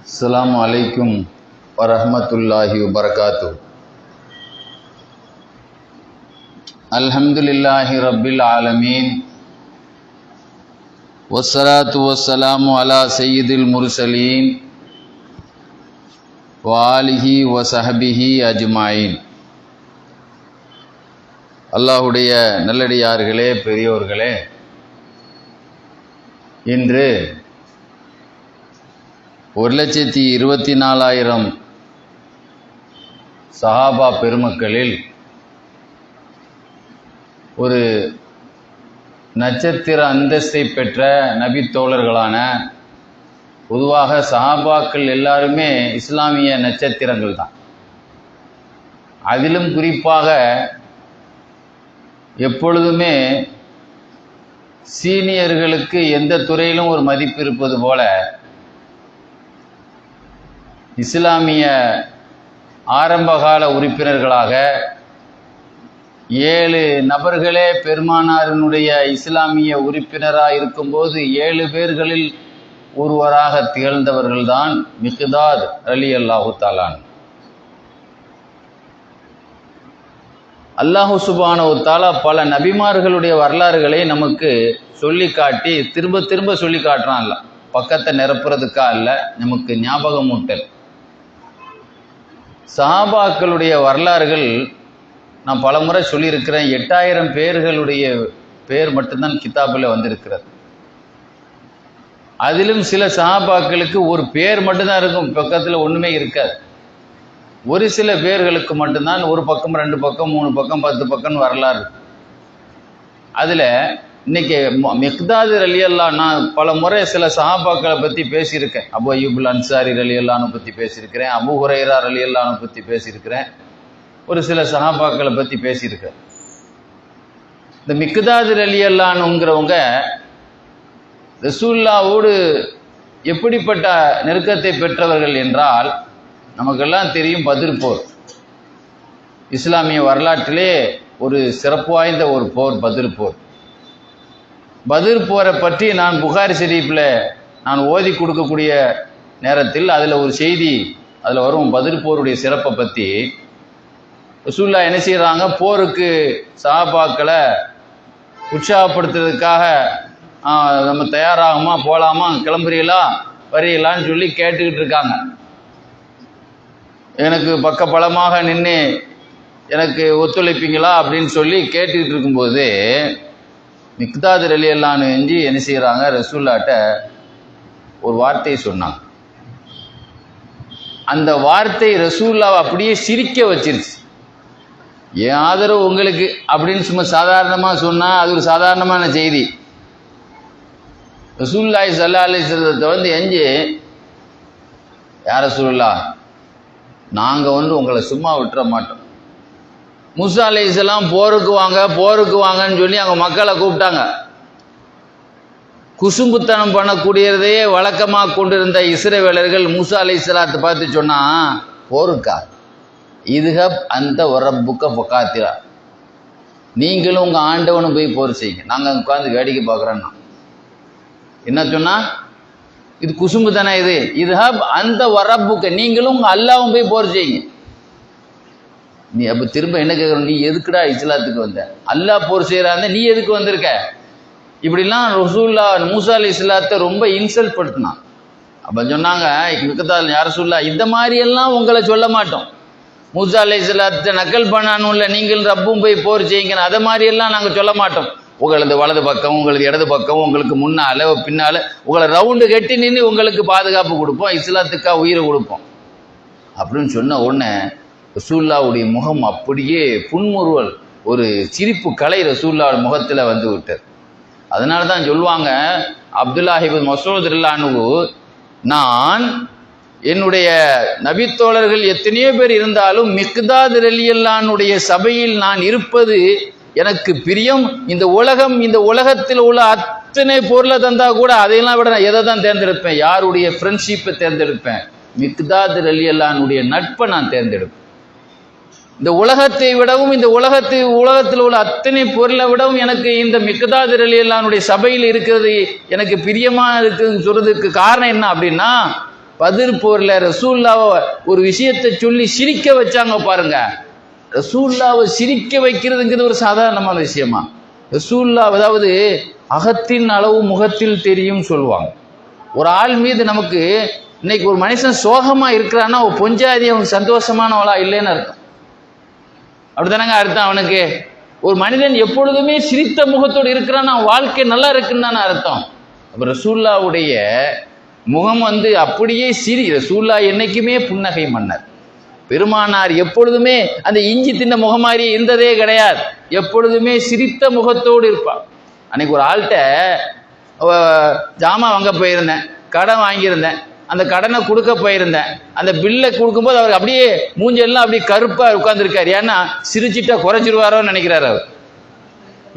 அஸ்ஸலாமு அலைக்கும் வரஹ்மத்துல்லாஹி வபரகாத்துஹு. அல்ஹம்துலில்லாஹி ரப்பில் ஆலமீன். வஸ்ஸலாத்து வஸ்ஸலாமு அலா சய்யிதில் முர்சலீன் வ ஆலிஹி வ ஸஹ்பிஹி அஜ்மாயின். அல்லாஹ்வுடைய நல்லடியார்களே, பெரியோர்களே, இன்று 1,24,000 சஹாபா பெருமக்களில் ஒரு நட்சத்திர அந்தஸ்தை பெற்ற நபி தோழர்களான, பொதுவாக சஹாபாக்கள் எல்லாருமே இஸ்லாமிய நட்சத்திரங்கள் தான். அதிலும் குறிப்பாக எப்பொழுதுமே சீனியர்களுக்கு எந்த துறையிலும் ஒரு மதிப்பு இருப்பது போல இஸ்லாமிய ஆரம்பகால உறுப்பினர்களாக 7 நபர்களே பெருமானாரினுடைய இஸ்லாமிய உறுப்பினராக இருக்கும்போது 7 பேர்களில் ஒருவராக திகழ்ந்தவர்கள்தான் மிக்தாத் ரலியல்லாஹு தஆலா. அல்லாஹு சுப்ஹானஹு வ தஆலா பல நபிமார்களுடைய வரலாறுகளை நமக்கு சொல்லி காட்டி திரும்ப திரும்ப சொல்லி காட்டுறான். அல்ல பக்கத்தை நிரப்புறதுக்கா இல்லை, நமக்கு ஞாபகமூட்டல். சஹாபாக்களுடைய வரலாறுகள் நான் பல முறை சொல்லியிருக்கிறேன். 8000 பேர்களுடைய பேர் மட்டும்தான் கிதாபில் வந்திருக்கிறது. அதிலும் சில சஹாபாக்களுக்கு ஒரு பேர் மட்டும்தான் இருக்கும், பக்கத்தில் ஒன்றுமே இருக்காது. ஒரு சில பேர்களுக்கு மட்டும்தான் ஒரு பக்கம் 2 பக்கம் 3 பக்கம் 10 பக்கம் வரலாறு. அதில் இன்னைக்கு மிக்தாத் ரலியல்லாஹு, நான் பல முறை சில சஹாபாக்களை பற்றி பேசியிருக்கேன். அபூ அய்யூபுல் அன்சாரி ரலியல்லாஹு பற்றி பேசியிருக்கிறேன், அபூ ஹுரைரா ரலியல்லாஹு பற்றி பேசியிருக்கிறேன், ஒரு சில சஹாபாக்களை பற்றி பேசியிருக்கேன். இந்த மிக்தாத் ரலியல்லாஹுங்கிறவங்க ரசூலுல்லாஹ்வோடு எப்படிப்பட்ட நெருக்கத்தை பெற்றவர்கள் என்றால், நமக்கெல்லாம் தெரியும் பத்ர் போர். இஸ்லாமிய வரலாற்றிலே ஒரு சிறப்பு வாய்ந்த ஒரு போர் பத்ர் போர். பத்ர் போரை பற்றி நான் புகாரி ஷரீஃபில் நான் ஓதி கொடுக்கக்கூடிய நேரத்தில் அதில் ஒரு செய்தி அதில் வரும். பத்ர் போருடைய சிறப்பை பற்றி ரசூலுல்லாஹ் என்ன செய்கிறாங்க, போருக்கு சஹாபாக்களை உற்சாகப்படுத்துறதுக்காக நம்ம தயாராகுமா, போகலாமா, கிளம்புறீங்களா, வரீங்களான்னு சொல்லி கேட்டுக்கிட்டு இருக்காங்க. எனக்கு பக்கபலமாக நின்று எனக்கு ஒத்துழைப்பீங்களா அப்படின்னு சொல்லி கேட்டுக்கிட்டு இருக்கும்போது மிக்தாத் ரலியல்லாஹு அன்ஹு என்ன செய்கிறாங்க, ரசூலுல்லாஹ்ட்ட ஒரு வார்த்தையை சொன்னாங்க. அந்த வார்த்தை ரசூலுல்லாஹ் அப்படியே சிரிக்க வச்சிருச்சு. என் ஆதரவு உங்களுக்கு அப்படின்னு சும்மா சாதாரணமாக சொன்னால் அது ஒரு சாதாரணமான செய்தி. ரசூலுல்லாஹி ஸல்லல்லாஹு அலைஹி வஸல்லத்தை எஞ்சி, யார் ரசூலுல்லாஹ், நாங்கள் உங்களை சும்மா விட்டுற மாட்டோம். மூசா அலைஹிஸ்ஸலாம் போருக்கு வாங்கன்னு சொல்லி அவங்க மக்களை கூப்பிட்டாங்க. குசும்புத்தனம் பண்ணக்கூடியதையே வழக்கமாக கொண்டிருந்த இஸ்ரவேலர்கள் மூசா அலைஹிஸ்ஸலாத்தை பார்த்து சொன்னா, போருக்கா, இதுஹப் அந்த வரப்புக்க பொக்காத்திரா, நீங்களும் உங்கள் ஆண்டவனும் போய் போர் செய்யுங்க, நாங்கள் உட்காந்து வேடிக்கை பார்க்குறோன்னா. என்ன சொன்னா, இது குசும்பு தானே, இதுஹப் அந்த வரப்புக்க, நீங்களும் உங்கள் அல்லாவும் போய் போர் செய்யுங்க. நீ அப்போ திரும்ப என்ன கேட்குற, நீ எதுக்குடா இஸ்லாத்துக்கு வந்த, அல்லாஹ் போர் செய்கிறாங்க, நீ எதுக்கு வந்திருக்க, இப்படிலாம் ரசூலுல்லாஹ் மூசா அலைஹிஸ்ஸலாத்தை ரொம்ப இன்சல்ட் படுத்தினான். அப்போ சொன்னாங்க, மிக்தாத், யார் ரசூலுல்லாஹ், இந்த மாதிரியெல்லாம் உங்களை சொல்ல மாட்டோம். மூசா அலைஹிஸ்ஸலாத்தை நக்கல் பண்ணானும்ல, நீங்கள் ரப்பும் போய் போர் செய்யுங்கன்னு, அதை மாதிரியெல்லாம் நாங்கள் சொல்ல மாட்டோம். உங்களது வலது பக்கம், உங்களது இடது பக்கம், உங்களுக்கு முன்னால் பின்னால் உங்களை ரவுண்டு கட்டி நின்று உங்களுக்கு பாதுகாப்பு கொடுப்போம், இஸ்லாத்துக்காக உயிரை கொடுப்போம் அப்படின்னு சொன்ன உடனே ரசூலுல்லாஹ்வுடைய முகம் அப்படியே புன்முறுவல், ஒரு சிரிப்பு கலை ரசூலுல்லாஹ் முகத்தில் வந்து விட்டது. அதனால தான் சொல்லுவாங்க, அப்துல்லாஹ் இப்னு மஸ்ஊத் ரலியல்லாஹு அன்ஹு, நான் என்னுடைய நபித்தோழர்கள் எத்தனையோ பேர் இருந்தாலும் மிக்தாத் ரலியல்லாஹு அன்ஹுடைய சபையில் நான் இருப்பது எனக்கு பிரியம். இந்த உலகத்தில் உள்ள அத்தனை பொருளை தந்தா கூட அதையெல்லாம் விட நான் எதை தான் தேர்ந்தெடுப்பேன், யாருடைய ஃப்ரெண்ட்ஷிப்பை தேர்ந்தெடுப்பேன், மிக்தாத் ரலியல்லாஹு அன்ஹுடைய நட்பை நான் தேர்ந்தெடுப்பேன். இந்த உலகத்தை விடவும், இந்த உலகத்தில் உள்ள அத்தனை பொருளை விடவும் எனக்கு இந்த மிக்தாத் ரலியல்லாஹு அன்ஹுடைய சபையில் இருக்கிறது எனக்கு பிரியமாக இருக்குன்னு சொல்றதுக்கு காரணம் என்ன அப்படின்னா, பத்ர் போர்ல ரசூலுல்லாஹ் ஒரு விஷயத்தை சொல்லி சிரிக்க வச்சாங்க பாருங்க. ரசூலுல்லாஹ் சிரிக்க வைக்கிறதுங்கிறது ஒரு சாதாரணமான விஷயமா? ரசூலுல்லாஹ் அதாவது அகத்தின் அளவு முகத்தில் தெரியும் சொல்லுவாங்க. ஒரு ஆள் மீது நமக்கு இன்னைக்கு ஒரு மனுஷன் சோகமா இருக்கிறான்னா பொஞ்சாதி அவனுக்கு சந்தோஷமானவளா இல்லைன்னு அர்த்தம். அப்படித்தானங்க அர்த்தம். அவனுக்கு ஒரு மனிதன் எப்பொழுதுமே சிரித்த முகத்தோடு இருக்கிறான், அவன் வாழ்க்கை நல்லா இருக்குன்னு தானே அர்த்தம். அப்ப ரசூலுல்லாஹ்வுடைய முகம் அப்படியே ரசூலுல்லாஹ் என்னைக்குமே புன்னகை மன்னர். பெருமானார் எப்பொழுதுமே அந்த இஞ்சி தின்ன முகம் மாதிரி இருந்ததே கிடையாது. எப்பொழுதுமே சிரித்த முகத்தோடு இருப்பார். அன்னைக்கு ஒரு ஆள்கிட்ட ஜாமான் வாங்க போயிருந்தேன், கடன் வாங்கியிருந்தேன். அந்த கடனை கொடுக்க போயிருந்தேன். அந்த பில்லை கொடுக்கும்போது அவர் அப்படியே மூஞ்செல்லாம் அப்படியே கருப்பாக உட்கார்ந்துருக்காரு. ஏன்னா சிரிச்சிட்டா குறைச்சிருவாரோன்னு நினைக்கிறார் அவர்.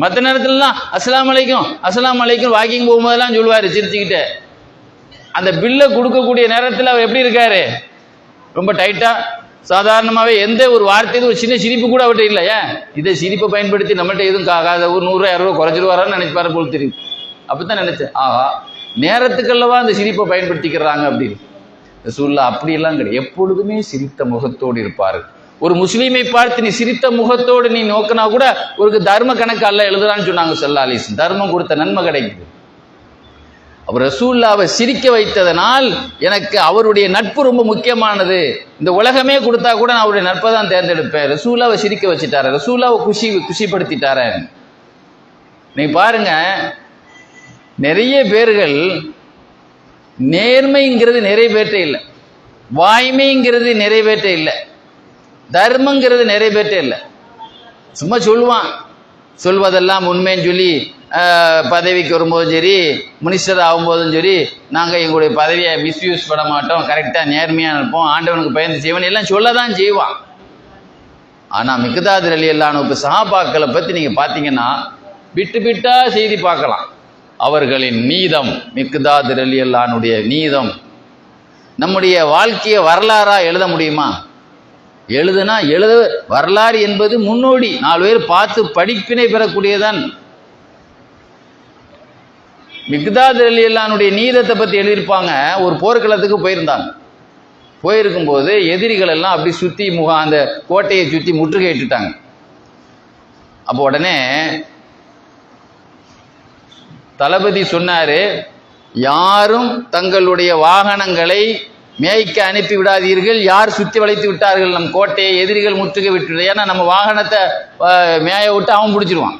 மற்ற நேரத்துலலாம் அஸ்ஸலாமு அலைக்கும் அஸ்ஸலாமு அலைக்கும் வாக்கிங் போகும்போதெல்லாம் சொல்லுவார் சிரிச்சுக்கிட்டு. அந்த பில்லை கொடுக்கக்கூடிய நேரத்தில் அவர் எப்படி இருக்காரு? ரொம்ப டைட்டாக சாதாரணமாகவே எந்த ஒரு வார்த்தையும் ஒரு சின்ன சிரிப்பு கூட அவர்கிட்ட இல்லை. ஏன் இதை சிரிப்பை பயன்படுத்தி நம்மகிட்ட எதுவும் ஒரு 100-200 குறைச்சிருவாரான்னு நினைப்பாரு போல் தெரியும். அப்படித்தான் நினைச்சேன். ஆஹா, நேரத்துக்கல்லவா அந்த சிரிப்பை பயன்படுத்திக்கிறாங்க அப்படின்னு. ரசூலுல்லாஹ் அப்படியெல்லாம் கிடையாது. எப்பொழுதுமே சிரித்த முகத்தோடு இருப்பார். ஒரு முஸ்லீமை பார்த்து நீ சிரித்த முகத்தோடு நீ நோக்கினா கூட ஒரு தர்ம கணக்கு அல்ல எழுதுறான்னு சொன்னாங்க ஸல்லல்லாஹு அலைஹி வஸல்லம். தர்மம் கொடுத்த நன்மை கிடைக்குது. அவர் ரசூலுல்லாஹ்வை சிரிக்க வைத்ததனால் எனக்கு அவருடைய நட்பு ரொம்ப முக்கியமானது. இந்த உலகமே கொடுத்தா கூட நான் அவருடைய நட்பை தான் தேர்ந்தெடுப்பேன். ரசூலுல்லாஹ்வை சிரிக்க வச்சுட்டாரு, ரசூலுல்லாஹ்வை குஷிப்படுத்திட்டாரு. நீ பாருங்க, நிறைய பேர்கள் நேர்மைங்கிறது நிறைவேற்ற இல்லை, வாய்மைங்கிறது நிறைவேற்ற இல்லை, தர்மங்கிறது நிறைவேற்ற இல்லை. சும்மா சொல்வதெல்லாம் உண்மைன்னு சொல்லி பதவிக்கு வரும்போதும் சரி, மினிஸ்டர் ஆகும்போதும் சரி, நாங்கள் எங்களுடைய பதவியை மிஸ்யூஸ் பண்ண மாட்டோம், கரெக்டாக நேர்மையாக இருப்போம், ஆண்டவனுக்கு பயந்து செய்வன் எல்லாம் சொல்ல தான் செய்வான். ஆனால் மிக்தாத் ரலியல்லாஹு அன்ஹு சஹாபாக்களை பற்றி நீங்கள் பார்த்தீங்கன்னா விட்டா செய்தி பார்க்கலாம். அவர்களின் நீதம், மிக்தாத் ரலியல்லாஹு அன்ஹுடைய நீதம் நம்முடைய வாழ்க்கையை வரலாறா எழுத முடியுமா? எழுத வரலாறு என்பது முன்னோடி, 4 பேர் பார்த்து படிப்பினை பெறக்கூடியதான். மிக்தாத் ரலியல்லாஹு அன்ஹுடைய நீதத்தை பற்றி எழுதியிருப்பாங்க. ஒரு போர்க்களத்துக்கு போயிருக்கும்போது எதிரிகள் எல்லாம் அப்படி சுற்றி அந்த கோட்டையை சுற்றி முற்றுகையிட்டுட்டாங்க. அப்போ உடனே தளபதி சொன்னாரு, யாரும் தங்களுடைய வாகனங்களை மேய்க்க அனுப்பி விடாதீர்கள். யார் சுற்றி வளைத்து விட்டார்கள் நம் கோட்டையை, எதிரிகள் முற்றுகை விட்டு. ஏன்னா நம்ம வாகனத்தை மேய விட்டு அவன் பிடிச்சிருவான்,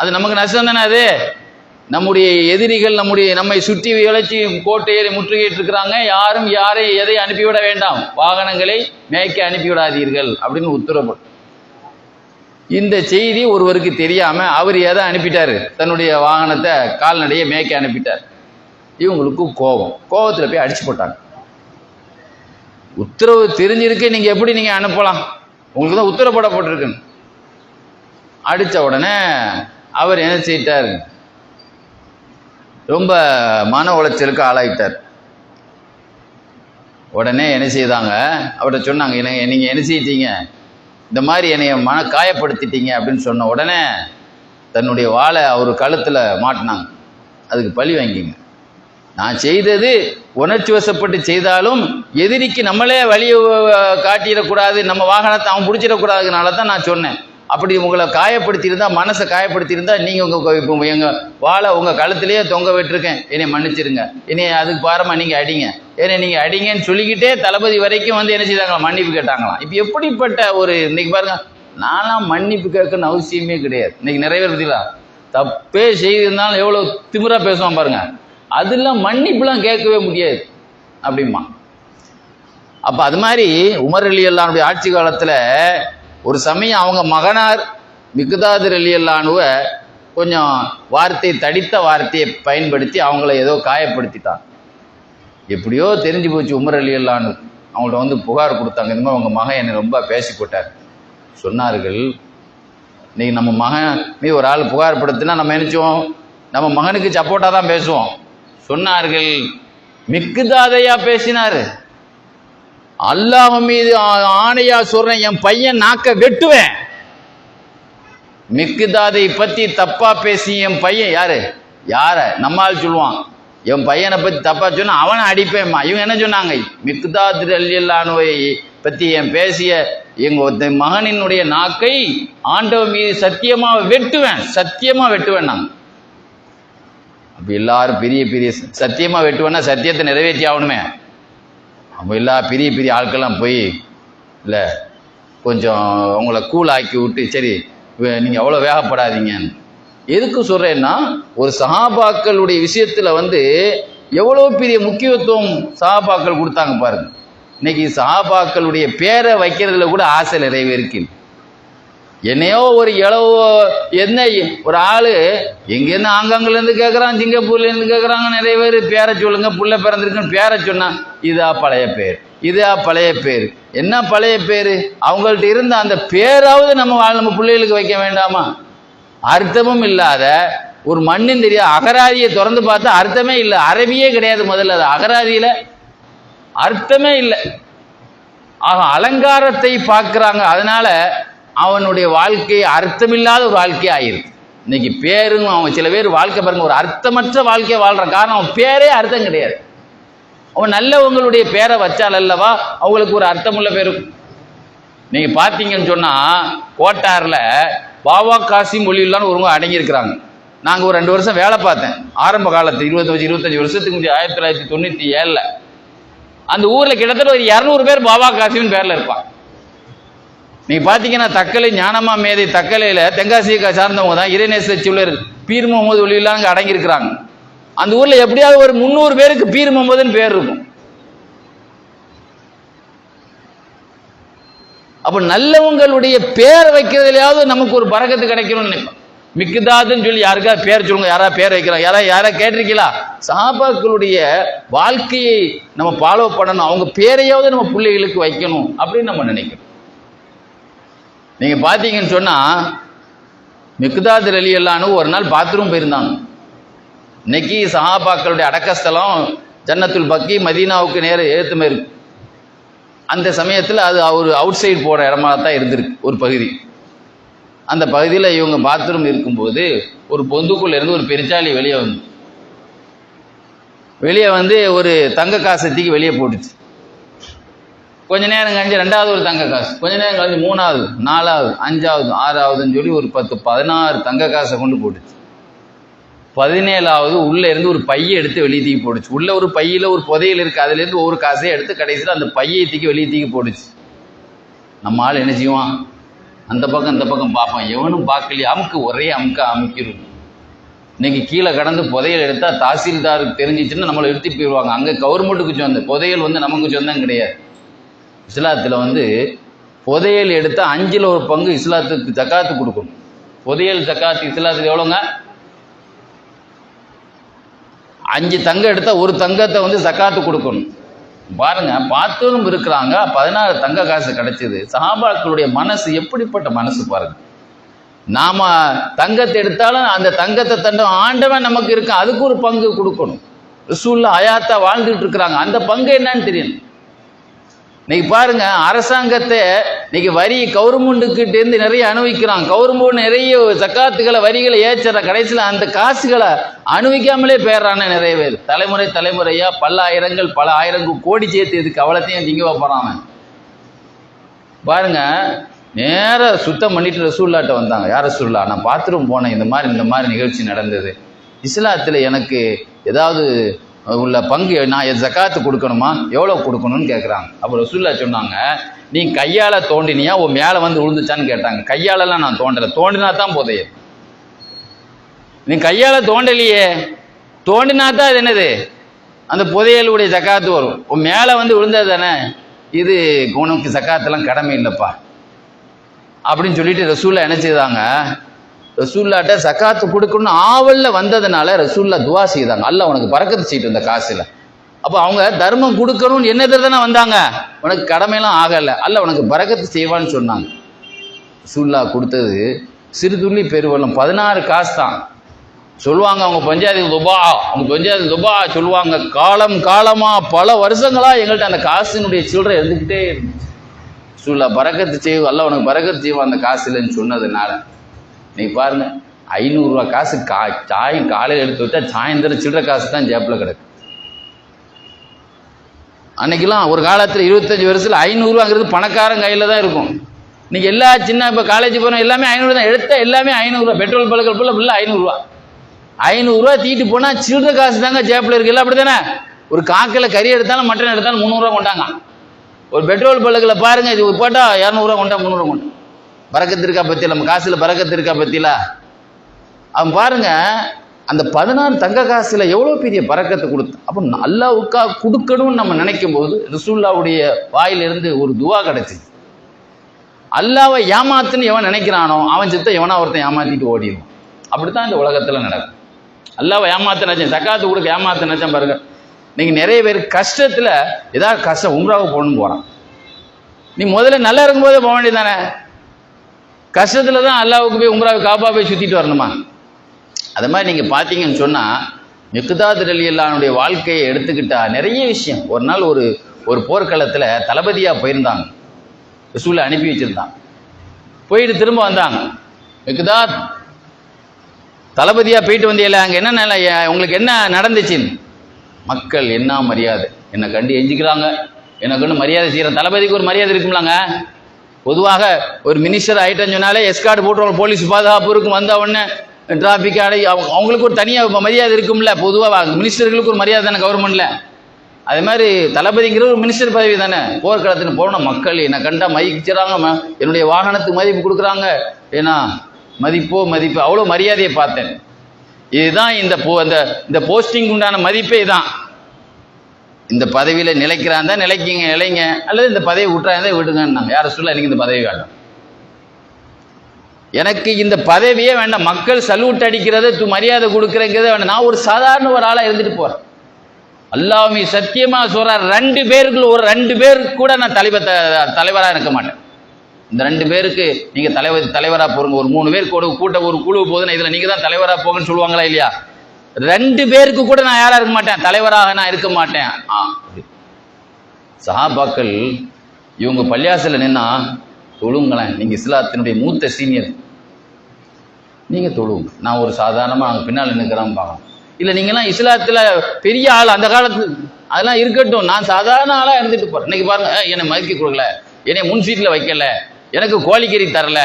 அது நமக்கு நஷ்டம் தானே. அது நம்முடைய எதிரிகள் நம்மை சுற்றி வளைச்சி கோட்டையை முற்றுகையிட்டு இருக்கிறாங்க. யாரும் எதை அனுப்பிவிட வேண்டாம், வாகனங்களை மேய்க்க அனுப்பிவிடாதீர்கள் அப்படின்னு உத்தரவு. இந்த செய்தி ஒருவருக்கு தெரியாம அவர் எதை அனுப்பிட்டாரு, தன்னுடைய வாகனத்தை கால்நடையை மேய்க்க அனுப்பிட்டார். இவங்களுக்கு கோபத்தில் போய் அடிச்சு போட்டாங்க. உத்தரவு தெரிஞ்சிருக்கு, நீங்க எப்படி நீங்க அனுப்பலாம், உங்களுக்கு தான் உத்தரவு போடப்பட்டிருக்கு. அடிச்ச உடனே அவர் என்ன செய்யிட்டார், ரொம்ப மன உளைச்சலுக்கு ஆளாயிட்டார். உடனே என்ன செய்தாங்க, அவர்கிட்ட சொன்னாங்க, நீங்க என்ன செய்யிட்டீங்க, இந்த மாதிரி என்னைய காயப்படுத்திட்டீங்க அப்படின்னு சொன்ன உடனே தன்னுடைய வாளை அவர் கழுத்தில் மாட்டினாங்க. அதுக்கு பழி வாங்கிங்க. நான் செய்தது உணர்ச்சி வசப்பட்டு செய்தாலும் எதிரிக்கு நம்மளே வழியை காட்டிடக்கூடாது, நம்ம வாகனத்தை அவன் பிடிச்சிடக்கூடாதுனால தான் நான் சொன்னேன். அப்படி உங்களை காயப்படுத்தியிருந்தா, மனசை காயப்படுத்தியிருந்தா, நீங்கள் இப்போ எங்கள் வாழை உங்கள் கழுத்துலேயே தொங்க விட்டுருக்கேன், என்னை மன்னிச்சிருங்க, என்னை அதுக்கு பாரமா நீங்கள் அடிங்க, என்னை நீங்கள் அடிங்கன்னு சொல்லிக்கிட்டே தளபதி வரைக்கும் என்ன செய்தாங்களாம், மன்னிப்பு கேட்டாங்களாம். இப்போ எப்படிப்பட்ட ஒரு இன்னைக்கு பாருங்க, நான்லாம் மன்னிப்பு கேட்கணும்னு அவசியமே கிடையாது. இன்னைக்கு நிறைய பேர் பார்த்தீங்களா, தப்பே செய்திருந்தாலும் எவ்வளோ திமிரா பேசுவான் பாருங்க, அதெல்லாம் மன்னிப்புலாம் கேட்கவே முடியாது அப்படிமா. அப்போ அது மாதிரி உமர் ரலியல்லாஹு அன்ஹுடைய ஆட்சி காலத்தில் ஒரு சமயம் அவங்க மகனார் மிக்தாத் ரலியல்லாஹு அன்ஹுவை கொஞ்சம் தடித்த வார்த்தையை பயன்படுத்தி அவங்கள ஏதோ காயப்படுத்திட்டாங்க. எப்படியோ தெரிஞ்சு போச்சு உமர் ரலியல்லாஹு அன்ஹு. அவங்கள்ட்ட புகார் கொடுத்தாங்க, இந்த மாதிரி உங்கள் மகன் என்னை ரொம்ப பேசி போட்டார். சொன்னார்கள், இன்னைக்கு நம்ம மகன் மீது ஒரு ஆள் புகார் படுத்தினா நம்ம நினைச்சோம் நம்ம மகனுக்கு சப்போர்ட்டாக தான் பேசுவோம். சொன்னார்கள், மிக்தாதையா பேசினாரு, அல்லாஹ் மீது ஆணையா சொல்றேன், என் பையன் நாக்க வெட்டுவேன். மிக்தாதை பத்தி தப்பா பேசி என் பையன் யார நம்மால் சொல்லுவான், என் பையனை பற்றி தப்பா சொன்னா அவனை அடிப்பேம்மா. இவங்க என்ன சொன்னாங்க, மிக்தாத் ரலியல்லாஹு பற்றி என் பேசிய எங்க மகனினுடைய நாக்கை ஆண்டவன் மீது சத்தியமா வெட்டுவேன், சத்தியமா வெட்டுவேன். நாங்க அப்ப எல்லாரும் பெரிய பெரிய சத்தியமா வெட்டுவேன்னா சத்தியத்தை நிறைவேற்றி ஆகணுமே. அப்போ எல்லா பெரிய பெரிய ஆட்கள்லாம் போய் இல்லை கொஞ்சம் அவங்கள கூல் ஆக்கி விட்டு, சரி நீங்கள் அவ்வளோ வேகப்படாதீங்கன்னு. எதுக்கு சொல்கிறேன்னா, ஒரு சஹாபாக்களுடைய விஷயத்தில் வந்து எவ்வளோ பெரிய முக்கியத்துவம் சஹாபாக்கள் கொடுத்தாங்க பாருங்க. இன்னைக்கு சஹாபாக்களுடைய பேரை வைக்கிறதுல கூட ஆசை நிறைய இருக்கு. என்னையோ ஒரு இளவோ என்ன ஒரு ஆள் எங்கேருந்து ஆங்காங்கிலேருந்து கேட்குறான், சிங்கப்பூர்லேருந்து கேட்குறாங்க நிறைய பேர், பேரை சொல்லுங்க, புள்ள பிறந்திருக்குன்னு பேரை சொன்னான். இதா பழைய பேர், இதா பழைய பேர். என்ன பழைய பேர்? அவங்கள்ட்ட இருந்த அந்த பேராவது நம்ம பிள்ளைகளுக்கு வைக்க வேண்டாமா? அர்த்தமும் இல்லாத ஒரு மண்ணும் தெரியாது அகராதியை திறந்து பார்த்தா அர்த்தமே இல்லை, அரபியே கிடையாது முதல்ல, அது அகராதியில் அர்த்தமே இல்லை. ஆக அலங்காரத்தை பார்க்குறாங்க. அதனால அவனுடைய வாழ்க்கை அர்த்தமில்லாத ஒரு வாழ்க்கையே ஆயிருக்கு. இன்னைக்கு பேரும் அவன் சில பேர் வாழ்க்கை பாருங்க, ஒரு அர்த்தமற்ற வாழ்க்கையை வாழ்றான். காரணம் அவன் பேரே அர்த்தம் கிடையாது. அவன் நல்லவங்களுடைய பேரை வச்சால் அல்லவா அவங்களுக்கு ஒரு அர்த்தமுள்ள பேரும். நீங்க பார்த்தீங்கன்னு சொன்னா கோட்டாரில் பாபா காசிம் ஒலியில்லான்னு ஒருவங்க அடங்கியிருக்கிறாங்க. நாங்கள் ஒரு 2 வருஷம் வேலை பார்த்தேன் ஆரம்ப காலத்து 25 வருஷத்துக்கு முந்தைய 1997. அந்த ஊரில் கிட்டத்தட்ட ஒரு 200 பேர் பாபா காசிமின் பேரில் இருப்பான். நீங்க பார்த்தீங்கன்னா தக்கலை ஞானமா மேதை தக்கலையில் தென்காசியை சார்ந்தவங்க தான் இறைநேச சிவலர் பீர் முகமது ஒலியில்லாங்க அடங்கியிருக்கிறாங்க. அந்த ஊரில் எப்படியாவது ஒரு 300 பேருக்கு பீர் முகமதுன்னு பேர் இருக்கும். அப்ப நல்லவங்களுடைய பேர் வைக்கிறதுலையாவது நமக்கு ஒரு பரக்கத்து கிடைக்கணும்னு நினைப்போம். மிக்தாதுன்னு சொல்லி யாருக்காவது பேர் சொல்லுங்க, யாராவது பேர் வைக்கிறாங்க, யாரா கேட்டிருக்கீங்களா? சஹாபாக்களுடைய வாழ்க்கையை நம்ம ஃபாலோ பண்ணணும், அவங்க பேரையாவது நம்ம பிள்ளைகளுக்கு வைக்கணும் அப்படின்னு நம்ம நினைக்கிறோம். நீங்க பார்த்தீங்கன்னு சொன்னா மிக்தாத் ரலியல்லாஹு ஒரு நாள் பாத்ரூம் போயிருந்தாங்க. இன்னைக்கு சஹாபாக்களுடைய அடக்கஸ்தலம் ஜன்னத்துல் பக்கி மதீனாவுக்கு நேர ஏத்துமே இருக்கு. அந்த சமயத்தில் அது ஒரு அவுட் சைடு போகிற இடமா தான் இருந்திருக்கு ஒரு பகுதி. அந்த பகுதியில் இவங்க பாத்ரூம் இருக்கும்போது ஒரு பொந்துக்குள்ள இருந்து ஒரு பெருச்சாளி வெளியே வந்து ஒரு தங்க காசத்துக்கு வெளியே போட்டுச்சு. கொஞ்ச நேரம் கழிஞ்சு 2வது ஒரு தங்க காசு, கொஞ்ச நேரம் கழிஞ்சு 3வது 4வது 5வது 6வதுன்னு சொல்லி ஒரு 10-16 தங்க காசை கொண்டு போட்டுச்சு. 17வது உள்ள இருந்து ஒரு பையை எடுத்து வெளியே தூக்கி போட்டுச்சு. உள்ள ஒரு பையில ஒரு புதையல் இருக்கு, அதுல இருந்து ஒரு காசையை எடுத்து கடைசியில் அந்த பையை தூக்கி வெளியே தூக்கி போட்டுச்சு. நம்ம ஆள் என்ன செய்வான், அந்த பக்கம் இந்த பக்கம் பார்ப்பான், எவனும் பார்க்கலையே, ஒரே அமுக்கிடும். இன்னைக்கு கீழே கடந்து புதையல் எடுத்தா தாசில்தாருக்கு தெரிஞ்சிச்சுன்னா நம்மளை எடுத்து போயிடுவாங்க. அங்கே கவர்மெண்ட்டுக்கு சொந்தம், புதையல் வந்து நமக்கு சொந்தம் கிடையாது. இஸ்லாத்தில் வந்து புதையல் எடுத்தா 5ல் ஒரு பங்கு இஸ்லாத்துக்கு ஜக்காத்து கொடுக்கணும். புதையல் ஜக்காத்து இஸ்லாத்துக்கு எவ்வளோங்க? 5 தங்கம் எடுத்தா ஒரு தங்கத்தை வந்து ஜக்காத்து கொடுக்கணும். பாருங்க, பார்த்தவரும் இருக்கிறாங்க, 16 தங்க காசு கிடைச்சது. சஹாபாக்களுடைய மனசு எப்படிப்பட்ட மனசு பாருங்க. நாம தங்கத்தை எடுத்தாலும் அந்த தங்கத்தை தண்டம் ஆண்டவன் நமக்கு இருக்கு, அதுக்கு ஒரு பங்கு கொடுக்கணும். ரசூலுல்லாஹ் ஹயாத்தா வாழ்ந்துட்டு இருக்கிறாங்க, அந்த பங்கு என்னன்னு தெரியும். இன்னைக்கு பாருங்க, அரசாங்கத்தை இன்னைக்கு வரி கவர்மெண்ட்டுக்கிட்ட இருந்து நிறைய அனுபவிக்கிறான். கவர்மெண்ட் நிறைய ஜக்காத்துகளை வரிகளை ஏற்றுற, கடைசியில் அந்த காசுகளை அனுபவிக்காமலே போயிடுறானே நிறைய பேர். தலைமுறையா பல ஆயிரங்கள் கோடி சேர்த்து இதுக்கு அவ்வளோத்தையும் திங்க வைப்பறான். பாருங்க, நேர சுத்தம் பண்ணிட்டு ரசூலுல்லாஹ்ட்ட வந்தாங்க. யார் ரசூலுல்லாஹ், நான் பாத்ரூம் போனேன், இந்த மாதிரி நிகழ்ச்சி நடந்தது, இஸ்லாத்தில் எனக்கு ஏதாவது உள்ள பங்கு நான் ஜக்காத்து கொடுக்கணுமா, எவ்வளோ கொடுக்கணும்னு கேட்குறாங்க. அப்போ ரசூலுல்லாஹ் சொன்னாங்க, நீ கையால் தோண்டினியா உன் மேலே வந்து விழுந்துச்சான்னு கேட்டாங்க. கையாலலாம் நான் தோண்டலை, தோண்டினா தான் புதையல். நீ கையால் தோண்டலையே, தோண்டினா தான் அது என்னது, அந்த புதையலுடைய ஜக்காத்து வரும். உன் மேலே வந்து விழுந்தது தானே, இது உனக்கு ஜக்காத்தெல்லாம் கடமை இல்லைப்பா அப்படின்னு சொல்லிட்டு ரசூலுல்லாஹ் என்ன செய்தாங்க, ரசூலுல்லாஹ்ட்ட ஜக்காத்து கொடுக்கணும்னு ஆவல்ல வந்ததுனால ரசூலுல்லாஹ் துவா செய்தாங்க, அல்லாஹ் உனக்கு பரக்கத்து செய்யிட்டு இந்த காசுல. அப்போ அவங்க தர்மம் கொடுக்கணும்னு என்னது தானே வந்தாங்க, உனக்கு கடமையெல்லாம் ஆகலை, அல்லாஹ் உனக்கு பரக்கத்து செய்வான்னு சொன்னாங்க. ரசூலுல்லாஹ் கொடுத்தது சிறு துள்ளி பெருவெள்ளம், 16 காசு தான். சொல்லுவாங்க அவங்க பஞ்சாயத்து துபா சொல்லுவாங்க, காலமா பல வருஷங்களா எங்கள்கிட்ட அந்த காசினுடைய சில்லறை இருந்துக்கிட்டே இருந்துச்சு. ரசூலுல்லாஹ் பரக்கத்து செய்வோம், அல்லாஹ் உனக்கு பரக்கத்து செய்வான் அந்த காசு இல்லைன்னு சொன்னதுனால. நீ பாருங்க, 500 காசு சாய் காலையில் எடுத்து விட்டா சாயந்தரம் சில்லற காசு தான் ஜேப்பில் கிடக்கு. அன்னைக்கெல்லாம் ஒரு காலத்தில் 25 வருஷத்தில் 500 பணக்காரன் கையில் தான் இருக்கும். இன்னைக்கு எல்லா சின்ன இப்போ காலேஜ் போகிறோம் எல்லாமே 500 தான், எடுத்த எல்லாமே 500. பெட்ரோல் பழக்கள் ஃபுல்லாக 500 தீட்டு போனால் சில்லற காசு தாங்க ஜேப்பில் இருக்குல்ல. அப்படி தானே? ஒரு காக்கில் கறி எடுத்தாலும் மட்டன் எடுத்தாலும் 300 கொண்டாங்க. ஒரு பெட்ரோல் பழக்கில் பாருங்க, இது போட்டால் 200 கொண்டா 300 கொண்டா. பறக்கத்து இருக்கா பற்றியில், நம்ம காசில் பறக்கத்து இருக்கா பற்றியில். அவன் பாருங்க, அந்த 16 தங்க காசுல எவ்வளோ பெரிய பறக்கத்தை கொடுத்து. அப்போ அல்லாவுக்காக கொடுக்கணும்னு நம்ம நினைக்கும் போது ரசூலுல்லாவுடைய வாயிலிருந்து ஒரு துவா கிடைச்சிது. அல்லாவை ஏமாத்துன்னு எவன் நினைக்கிறானோ அவன் சித்த எவனா ஒருத்தன் ஏமாத்திட்டு ஓடிடும். அப்படித்தான் இந்த உலகத்தில் நடக்கும். அல்லாவை ஏமாத்த நினைச்சேன், சக்காத்து கொடுக்க ஏமாத்த நினைச்சேன் பாருங்க. இன்னைக்கு நிறைய பேர் கஷ்டத்தில் ஏதாவது கஷ்டம் உம்ராவுக்கு போகணும்னு போகிறான். நீ முதல்ல நல்லா இருக்கும்போதே போக வேண்டியதானே? கஷ்டத்தில் தான் அல்லாவுக்கு போய் உம்ராவுக்கு காபா போய் சுற்றிட்டு வரணுமா? அது மாதிரி நீங்கள் பார்த்தீங்கன்னு சொன்னால் மிக்தாத் ரலியல்லாஹுடைய வாழ்க்கையை எடுத்துக்கிட்டா நிறைய விஷயம். ஒரு நாள் ஒரு போர்க்களத்தில் தளபதியாக போயிருந்தாங்க, ரசூலை அனுப்பி வச்சுருந்தாங்க. போயிட்டு திரும்ப வந்தாங்க. மிக்தாத் தளபதியாக போயிட்டு வந்தீங்களே, அங்கே என்ன உங்களுக்கு என்ன நடந்துச்சுன்னு. மக்கள் என்ன மரியாதை, என்னை கண்டு எஞ்சிக்கிறாங்க, எனக்கு ஒன்று மரியாதை செய்கிற தளபதிக்கு ஒரு மரியாதை இருக்கும்லாங்க. பொதுவாக ஒரு மினிஸ்டர் ஆகிட்டேன்னு சொன்னாலே எஸ்கார்டு போட்டு போலீஸ் பாதுகாப்பு இருக்கும். வந்த உடனே டிராஃபிக் ஆடை அவங்களுக்கு ஒரு தனியாக மரியாதை இருக்கும்ல. பொதுவாக மினிஸ்டர்களுக்கு ஒரு மரியாதை தானே கவர்மெண்ட்ல. அதே மாதிரி தளபதிங்கிற ஒரு மினிஸ்டர் பதவி தானே. போர்க்களத்தில் போன மக்கள் என்னை கண்டா மதிக்கிறாங்க, என்னுடைய வாகனத்துக்கு மதிப்பு கொடுக்குறாங்க. ஏன்னா மதிப்பு அவ்வளோ மரியாதையை பார்த்தேன். இதுதான் இந்த போஸ்டிங் உண்டான மதிப்பே தான். இந்த பதவியில் நிலைக்கிறான் தான் நிலைங்க, அல்லது இந்த பதவி விட்டுறாங்க விட்டுங்கன்னாங்க. யாரை சொல்ல எனக்கு இந்த பதவி வேண்டாம், எனக்கு இந்த பதவியே வேண்டாம், மக்கள் சல்யூட் அடிக்கிறது மரியாதை கொடுக்குறங்கிறத வேண்டாம், நான் ஒரு சாதாரண ஒரு ஆளாக இருந்துட்டு போகிறேன். அல்லாஹ்வே சத்தியமாக சொல்கிறார், 2 பேருக்கு கூட நான் தலைவராக இருக்க மாட்டேன். இந்த 2 பேருக்கு நீங்கள் தலைவராக போடுங்க. ஒரு 3 பேருக்கு ஒரு குழு போதுன்னா இதில் நீங்கள் தான் தலைவராக போங்கன்னு சொல்லுவாங்களா இல்லையா? 2 பேருக்கு கூட நான் யாராக இருக்க மாட்டேன், தலைவராக நான் இருக்க மாட்டேன். சஹாபாக்கள் இவங்க பள்ளியாசில் நின்னா தொழுங்களேன், நீங்கள் இஸ்லாத்தினுடைய மூத்த சீனியர், நீங்கள் தொழுவுங்க, நான் ஒரு சாதாரணமாக நாங்கள் பின்னால் நிற்கிறான்னு பார்க்கலாம். இல்லை நீங்கள்லாம் இஸ்லாத்தில் பெரிய ஆள், அந்த காலத்து அதெல்லாம் இருக்கட்டும், நான் சாதாரண ஆளாக இருந்துட்டு போகிறேன். இன்னைக்கு பாருங்க, என்னை மதிக்க கொடுக்கல, என்னை முன் சீட்டில் வைக்கல, எனக்கு கோழிக்கறி தரல,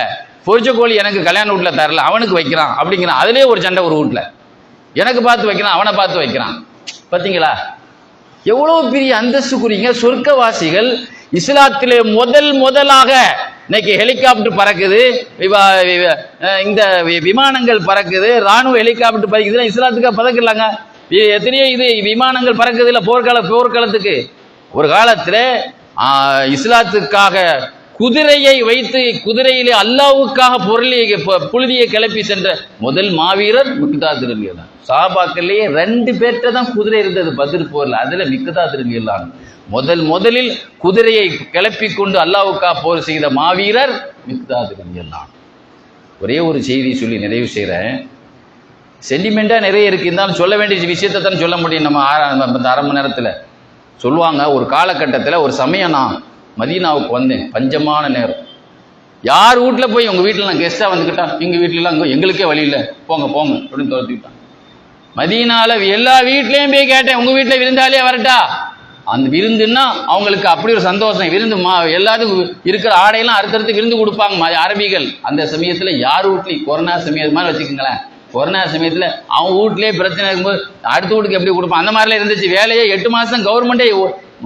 பொரிச்ச கோழி எனக்கு கல்யாண வீட்டில் தரல, அவனுக்கு வைக்கிறான் அப்படிங்கிறான். அதுலேயே ஒரு சண்டை ஒரு வீட்டில். எனக்கு பார்த்து வைக்கிறான், அவனை பார்த்து வைக்கிறான். பார்த்தீங்களா எவ்வளோ பெரிய அந்தஸ்துக்குரிய சொர்க்கவாசிகள். இஸ்லாத்திலே முதலாக இன்னைக்கு ஹெலிகாப்டர் பறக்குது, இந்த விமானங்கள் பறக்குது, ராணுவ ஹெலிகாப்டர் பறக்குதுன்னா இஸ்லாத்துக்காக பறக்கலாங்க. எத்தனையோ இது விமானங்கள் பறக்குது இல்லை போர்க்களத்துக்கு. ஒரு காலத்தில் இஸ்லாத்துக்காக குதிரையை வைத்து குதிரையிலே அல்லாவுக்காக புழுதியை கிளப்பி சென்ற முதல் மாவீரர் மிக்தாத் ரலியல்லாஹு. சஹாபாக்களே 2 பேர்கிட்ட தான் குதிரை இருந்தது பத்ர் போர்ல. அதுல மிக்தாத் ரலியல்லாஹு முதலில் குதிரையை கிளப்பி கொண்டு அல்லாவுக்காக போர் செய்த மாவீரர் மிக்தாத் ரலியல்லாஹு. ஒரே ஒரு செய்தி சொல்லி நிறைவு செய்கிறேன். சென்டிமெண்டா நிறைய இருக்கு, இருந்தாலும் சொல்ல வேண்டிய விஷயத்தை தான் சொல்ல முடியும். நம்ம அந்த அரை மணி நேரத்தில் சொல்லுவாங்க. ஒரு காலகட்டத்தில் ஒரு சமயம் நான் மதீனாவுக்கு வந்தேன், பஞ்சமான நேரம். யார் வீட்டில் போய் உங்கள் வீட்டில் நான் கெஸ்ட்டாக வந்துக்கிட்டா, எங்கள் வீட்டிலலாம் எங்களுக்கே வழி இல்லை, போங்க அப்படின்னு துரத்திக்கிட்டான். மதீனாவில் எல்லா வீட்லேயும் போய் கேட்டேன், உங்கள் வீட்டில் விருந்தாலே வரட்டா? அந்த விருந்துன்னா அவங்களுக்கு அப்படி ஒரு சந்தோஷம். விருந்து எல்லாத்துக்கும் இருக்கிற ஆடையெல்லாம் அறுத்தறுத்து விருந்து கொடுப்பாங்க அரபிகள். அந்த சமயத்தில் யார் வீட்லையும் கொரோனா சமயம் மாதிரி வச்சுக்கோங்களேன், கொரோனா சமயத்தில் அவன் வீட்லேயே பிரச்சனை இருக்கும்போது அடுத்த வீட்டுக்கு எப்படி கொடுப்பான், அந்த மாதிரிலாம் இருந்துச்சு. வேலையே 8 மாதம் கவர்மெண்ட்டே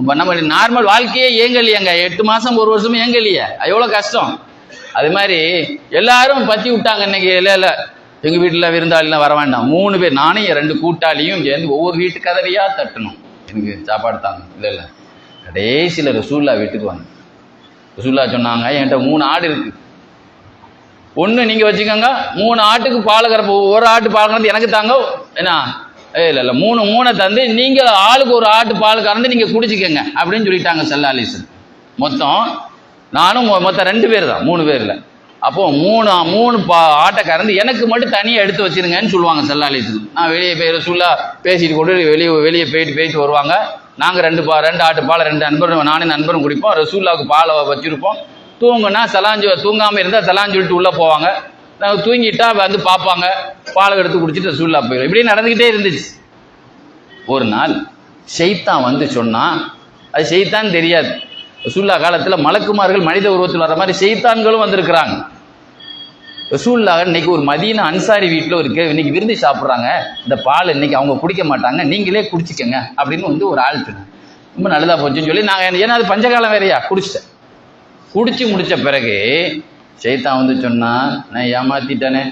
நம்ம நார்மல் வாழ்க்கையே ஏங்கலையேங்க. 8 மாதம் 1 வருஷமும் ஏங்கலையே, எவ்வளோ கஷ்டம். அது மாதிரி எல்லாரும் பற்றி விட்டாங்க. இன்னைக்கு இல்லை எங்கள் வீட்டில் விருந்தாளிலாம் வர வேண்டாம். 3 பேர், நானும் 2 கூட்டாளியும் சேர்ந்து ஒவ்வொரு வீட்டு கதவையாக தட்டணும், எனக்கு சாப்பாடு தாங்க. இல்லை கடைசியில் ரசூல்லா வீட்டுக்கு வாங்க. ரசூல்லா சொன்னாங்க, என்கிட்ட 3 ஆடு இருக்கு, ஒன்று நீங்கள் வச்சுக்கோங்க, 3 ஆட்டுக்கு பால் கறப்பு, ஒரு ஆட்டு பால் கறந்து எனக்கு தாங்க. ஏன்னா இல்லை 3 தந்து நீங்கள் ஆளுக்கு ஒரு ஆட்டு பால் கறந்து நீங்கள் குடிச்சிக்கங்க அப்படின்னு சொல்லிட்டாங்க ஸல்லல்லாஹு அலைஹி வஸல்லம். மொத்தம் 2 பேர் தான், 3 பேர் இல்லை. அப்போ 3 ஆட்டை கறந்து எனக்கு மட்டும் தனியாக எடுத்து வச்சிருங்கன்னு சொல்லுவாங்க ஸல்லல்லாஹு அலைஹி வஸல்லம். நான் வெளியே போய் ரசூல்லா பேசிட்டு கொண்டு வெளியே போயிட்டு வருவாங்க. நாங்கள் 2 ஆட்டு பால் 2 நண்பரும் நானும் நண்பரும் குடிப்போம். ரசூல்லாவுக்கு பாலை வச்சுருப்போம். தூங்குனா தூங்காமல் இருந்தால் சலான்னு சொல்லிட்டு உள்ளே போவாங்க. நான் தூங்கிட்டா வந்து பார்ப்பாங்க, பாலை எடுத்து குடிச்சிட்டு ரசூலுல்லாஹ் போயிடும். இப்படியே நடந்துக்கிட்டே இருந்துச்சு. ஒரு நாள் ஷைத்தான் வந்து சொன்னா, அது ஷைத்தான் தெரியாது. ரசூலுல்லாஹ் காலத்தில் மலக்குமார்கள் மனித உருவத்தில் வர்ற மாதிரி ஷைத்தான்களும் வந்திருக்கிறாங்க. ரசூலுல்லாஹ் இன்னைக்கு ஒரு மதீனா அன்சாரி வீட்டில் ஒரு இன்னைக்கு விருந்து சாப்பிட்றாங்க, இந்த பால் இன்னைக்கு அவங்க குடிக்க மாட்டாங்க, நீங்களே குடிச்சிக்கங்க அப்படின்னு வந்து ஒரு ஆள் சொன்னாங்க. ரொம்ப நல்லதா போச்சுன்னு சொல்லி நாங்கள், ஏன்னா அது பஞ்சகாலம் வேறையா, குடிச்சிட்டேன். குடிச்சு முடிச்ச பிறகு ஷைத்தான் வந்து சொன்னா, நான் ஏமாத்திட்டேனே,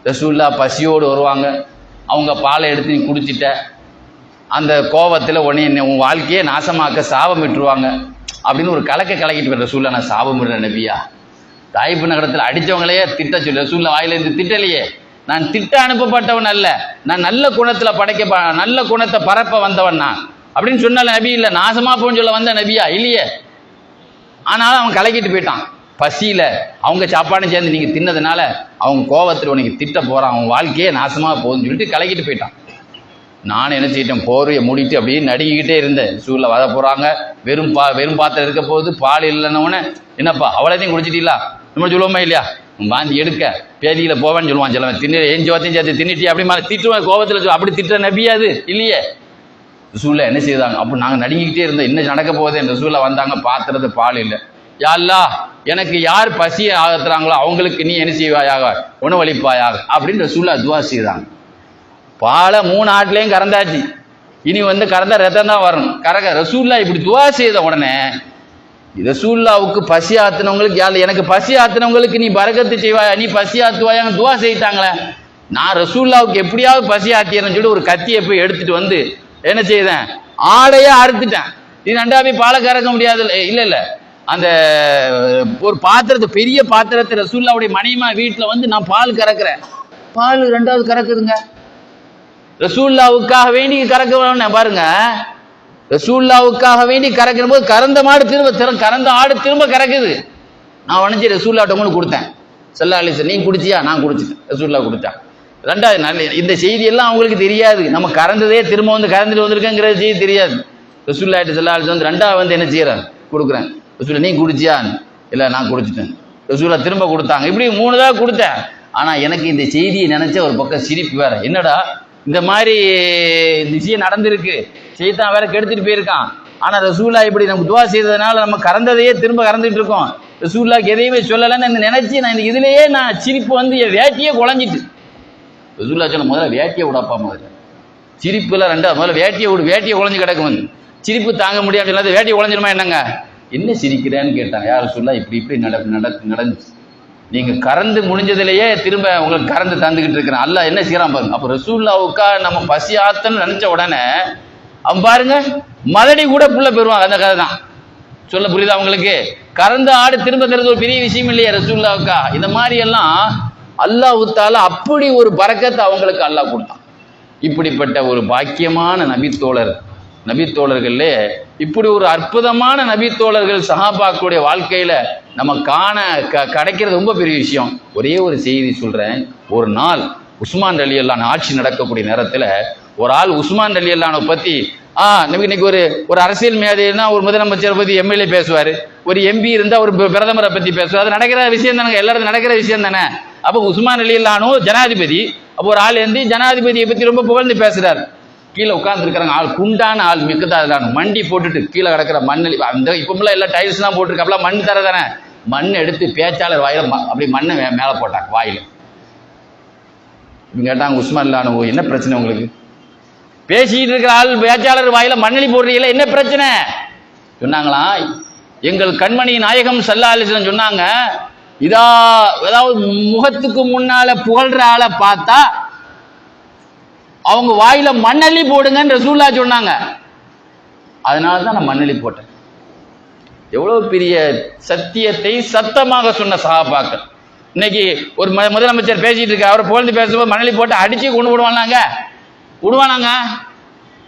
ரசூலுல்லாஹ் பசியோடு வருவாங்க, அவங்க பாலை எடுத்து நீ குடிச்சிட்ட, அந்த கோபத்தில் உன்னை உன் வாழ்க்கையே நாசமாக்க சாபம் விட்டுருவாங்க அப்படின்னு ஒரு கலக்கிட்டு போய் ரசூலுல்லாஹ் நான் சாபம் விடுற நபியா, தாயிப்பு நகரத்தில் அடித்தவங்களையே திட்ட சொல்லி ரசூலுல்லாஹ் வாயிலிருந்து திட்டலையே, நான் திட்ட அனுப்பப்பட்டவன் அல்ல, நான் நல்ல குணத்தில் நல்ல குணத்தை பரப்ப வந்தவன் நான் அப்படின்னு சொன்னால நபி இல்லை, நாசமா போன்னு சொல்ல வந்த நபியா இல்லையே. ஆனாலும் அவன் கலக்கிட்டு போயிட்டான். பசியில் அவங்க சாப்பாடும் சேர்ந்து நீங்கள் தின்னதுனால அவங்க கோபத்தில் உனக்கு திட்ட போகிறான், அவன் வாழ்க்கையே நாசமாக போகுதுன்னு சொல்லிட்டு கலக்கிட்டு போயிட்டான். நானும் என்ன செய்யிட்டேன், போர்வையை மூடிட்டு அப்படியே நடுங்கிக்கிட்டே இருந்தேன். சூழல வத போகிறாங்க, வெறும் பாத்திரம் இருக்க போகுது, பால் இல்லைன்னொன்னே, என்னப்பா அவ்வளோத்தையும் குடிச்சிட்டீங்களா, நம்ம சொல்லுவோமா இல்லையா, வாந்தி எடுக்க பேதியில் போவேன்னு சொல்லுவான் சிலவன், தின்னு எஞ்சோத்தையும் சேர்த்து தின்னுட்டி அப்படி மாதிரி திட்டுவான் கோபத்தில், அப்படி திட்ட நபியாது இல்லையே. ரசூலுல்லாஹ் என்ன செய்தாங்க, அப்போ நாங்கள் நடுங்கிக்கிட்டே இருந்தோம், என்ன நடக்க போகுது. ரசூலுல்லாஹ் வந்தாங்க, பாத்திரத்து பால் இல்லை. யா அல்லாஹ், எனக்கு யார் பசி ஆகுறாங்களோ அவங்களுக்கு நீ என்ன செய்வாயாக, உணவளிப்பாயாக அப்படின்னு ரசூலுல்லாஹ் துவா செய்தாங்க. பாலை 3 ஆட்டிலையும் கறந்தாச்சு, இனி வந்து கறந்தா ரத்தம் தான் வரணும் கறக்க. ரசூலுல்லாஹ் இப்படி துவா செய்த உடனே ரசூலுல்லாஹ்வுக்கு பசி ஆத்தினவங்களுக்கு, யார் எனக்கு பசி ஆத்தினவங்களுக்கு நீ பரக்கத்து செய்வாயா, நீ பசி ஆத்துவாயாங்க துவா செய்தாங்களே. நான் ரசூலுல்லாஹ்வுக்கு எப்படியாவது பசி ஆத்தியறேன்னு சொல்லி ஒரு கத்தியை போய் எடுத்துட்டு வந்து என்ன செய்தேன், ஆடையே அறுத்துட்டேன். இது ரெண்டாவே பாலை கறக்க முடியாது. இல்லை அந்த ஒரு பாத்திரத்தை, பெரிய பாத்திரத்தை ரசூலுல்லாஹ்வுடைய மனைவிமா வீட்டில் வந்து நான் பால் கறக்கிறேன், பால் 2வது கறக்குதுங்க. ரசூலுல்லாஹ்வுக்காக வேண்டி கறக்க வேணும் பாருங்க, ரசூலுல்லாஹ்வுக்காக வேண்டி கறக்கிற போது கறந்த ஆடு திரும்ப கறக்குது. நான் நினைச்சு ரசூலுல்லாஹ்ட்ட கொண்டு கொடுத்தேன், ஸல்லல்லாஹு அலைஹி வஸல்லம் நீ குடிச்சியா, நான் குடிச்சிட்டேன், ரசூலுல்லாஹ் கொடுத்தான். 2வது நல்ல இந்த செய்தியெல்லாம் அவங்களுக்கு தெரியாது, நம்ம கறந்ததே திரும்ப வந்து கறந்துட்டு வந்திருக்கேங்கிற செய்தி தெரியாது. ரசூலுல்லாஹி ஸல்லல்லாஹு அலைஹி வஸல்லம் 2வது வந்து என்ன செய்யறேன், கொடுக்குறேன். ரசூலுல்லாஹ் நீ குடிச்சியா, இல்லை நான் குடிச்சிட்டேன். ரசூலுல்லாஹ் திரும்ப கொடுத்தாங்க. இப்படி 3 தான் கொடுத்தேன். ஆனால் எனக்கு இந்த செய்தியை நினைச்ச ஒரு பக்கம் சிரிப்பு வேற, என்னடா இந்த மாதிரி விஷயம் நடந்திருக்கு, ஷைத்தான் வேற கெடுத்துட்டு போயிருக்கான். ஆனால் ரசூலுல்லாஹ் இப்படி நமக்கு துவா செய்ததுனால நம்ம கறந்ததையே திரும்ப கறந்துட்டு இருக்கோம், ரசூலுல்லாஹ்க்கு எதையுமே சொல்லலைன்னு நினைச்சு நான் இதுலேயே நான் சிரிப்பு வந்து என் வேட்டியே குழஞ்சிட்டு. ரசூலுல்லாஹ் சொன்ன முதல்ல வேட்டியை விடப்பா, முதல்ல சிரிப்புல 2வது முதல்ல வேட்டியை விடு, வேட்டியை குழஞ்சி கிடக்கும் வந்து சிரிப்பு தாங்க முடியாது சொல்லாது, வேட்டியை குழஞ்சிருமா என்னங்க, என்ன சிரிக்கிறேன்னு கேட்டாங்க. யார் ரசூலுல்லாஹ் இப்படி நடந்துச்சு, நீங்கள் கறந்து முடிஞ்சதுலேயே திரும்ப உங்களுக்கு கறந்து தந்துக்கிட்டு இருக்கிறேன், அல்லாஹ் என்ன செய்யறான் பாருங்க. அப்போ ரசூலுல்லாஹ்வுக்கா நம்ம பசி ஆத்தன்னு நினைச்ச உடனே அவன் பாருங்க மலடி கூட புள்ள பெறுவாங்க. அந்த கதை தான் சொல்ல புரியுதா உங்களுக்கு, கறந்த ஆடு திரும்ப தருது ஒரு பெரிய விஷயம் இல்லையா ரசூலுல்லாஹ்வுக்கா. இந்த மாதிரி எல்லாம் அல்லாஹ் தஆலா அப்படி ஒரு பரக்கத்தை அவங்களுக்கு அல்லாஹ் கொடுத்தான். இப்படிப்பட்ட ஒரு பாக்கியமான நபித்தோழர்களே இப்படி ஒரு அற்புதமான நபித்தோழர்கள் சஹாபாக்களுடைய வாழ்க்கையில நம்ம கிடைக்கிறது ரொம்ப பெரிய விஷயம். ஒரே ஒரு செய்தி சொல்றேன். ஒரு நாள் உஸ்மான் ரலியல்லாஹு ஆட்சி நடக்கக்கூடிய நேரத்தில் ஒரு ஆள் உஸ்மான் ரலியல்லாஹு பத்தி இன்னைக்கு ஒரு அரசியல் மேதைனா ஒரு முதலமைச்சரை பத்தி எம்எல்ஏ பேசுவார், ஒரு எம்பி இருந்தா ஒரு பிரதமரை பத்தி பேசுவார், அது நடக்கிற விஷயம் தானே, எல்லாரும் நடக்கிற விஷயம் தானே. அப்போ உஸ்மான் ரலியல்லாஹு ஜனாதிபதி, அப்போ ஒரு ஆள் வந்து ஜனாதிபதியை பத்தி ரொம்ப புகழ்ந்து பேசுறாரு. கீழே உட்கார்ந்து இருக்கிறாங்க ஆள், குண்டான ஆள், மிக்கதான மண்டி போட்டுட்டு கீழே கிடக்கிற மண்ணில் அந்த இப்பெல்லாம் எல்லாம் டைல்ஸ் தான் போட்டுருக்காப்ல, மண் தர தானே, மண் எடுத்து பேச்சாளர் வாயில அப்படி மண்ணை மேலே போட்டாங்க வாயில. கேட்டாங்க உஸ்மான் ரலியல்லாஹு என்ன பிரச்சனை உங்களுக்கு, பேசிட்டு இருக்கிற ஆள் பேச்சாளர் வாயில மண்ணெளி போடுறீங்களா, என்ன பிரச்சனை சொன்னாங்களா. எங்கள் கண்மணி நாயகம் ஸல்லல்லாஹு அலைஹி வஸல்லம் சொன்னாங்க, ஏதாவது முகத்துக்கு முன்னால புகழ்ற ஆளை பார்த்தா அவங்க வாயில மண்ணெளி போடுங்கன்னு ரசூலுல்லாஹ் சொன்னாங்க. அதனால தான் நான் மண்ணெளி போட்டேன். எவ்வளவு பெரிய சத்தியத்தை சத்தமாக சொன்ன சஹாபாக்கள். இன்னைக்கு ஒரு முதலமைச்சர் பேசிட்டு இருக்க, அவரை புகழ்ந்து பேசும்போது மண்ணெளி போட்டு அடிச்சு கொண்டு விடுவானாங்க.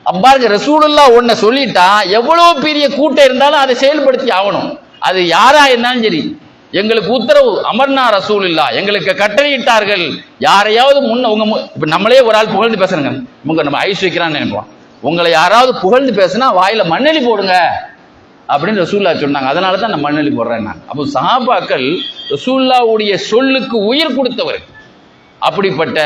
அப்பாருக்கு ரசூலுல்லாஹ் ஒன்ன சொல்லிட்டா எவ்வளவு பெரிய கூட்டம் இருந்தாலும் அதை செயல்படுத்தி ஆகணும். அது யாரா இருந்தாலும் சரி, எங்களுக்கு உத்தரவு அமர்னா ரசூலுல்லாஹ், எங்களுக்கு கட்டளையிட்டார்கள். யாரையாவது இப்ப நம்மளே ஒரு ஆள் புகழ்ந்து பேசுறேங்க, நம்ம ஐஸ் வைக்கிறான்னு நினைப்போம். உங்களை யாராவது புகழ்ந்து பேசுனா வாயில மண்ணெளி போடுங்க அப்படின்னு ரசூல்லா சொன்னாங்க. அதனால தான் நான் மண்ணெளி போடுறேன் நான். அப்போ சஹாபாக்கள் ரசூல்லாவுடைய சொல்லுக்கு உயிர் கொடுத்தவர். அப்படிப்பட்ட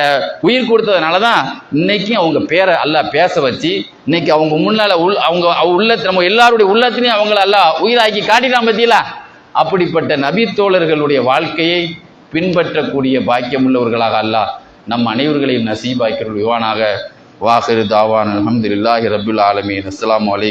உயிர் கொடுத்ததுனால தான் இன்னைக்கும் அவங்க பேரை அல்லாஹ் பேச வச்சு இன்னைக்கு அவங்க முன்னால அவங்க உள்ளத்து நம்ம எல்லாருடைய உள்ளத்திலையும் அவங்கள அல்லாஹ் உயிராக்கி காட்டிடாம பத்தியலா. அப்படிப்பட்ட நபி தோழர்களுடைய வாழ்க்கையை பின்பற்றக்கூடிய பாக்கியம் உள்ளவர்களாக அல்லாஹ் நம் அனைவர்களையும் நசீபாக்கிறவானாக. வாஹிரு தாவான் அல்ஹம்துலில்லாஹி ரப்பில் ஆலமீன். அஸ்ஸலாமு அலைக்கும்.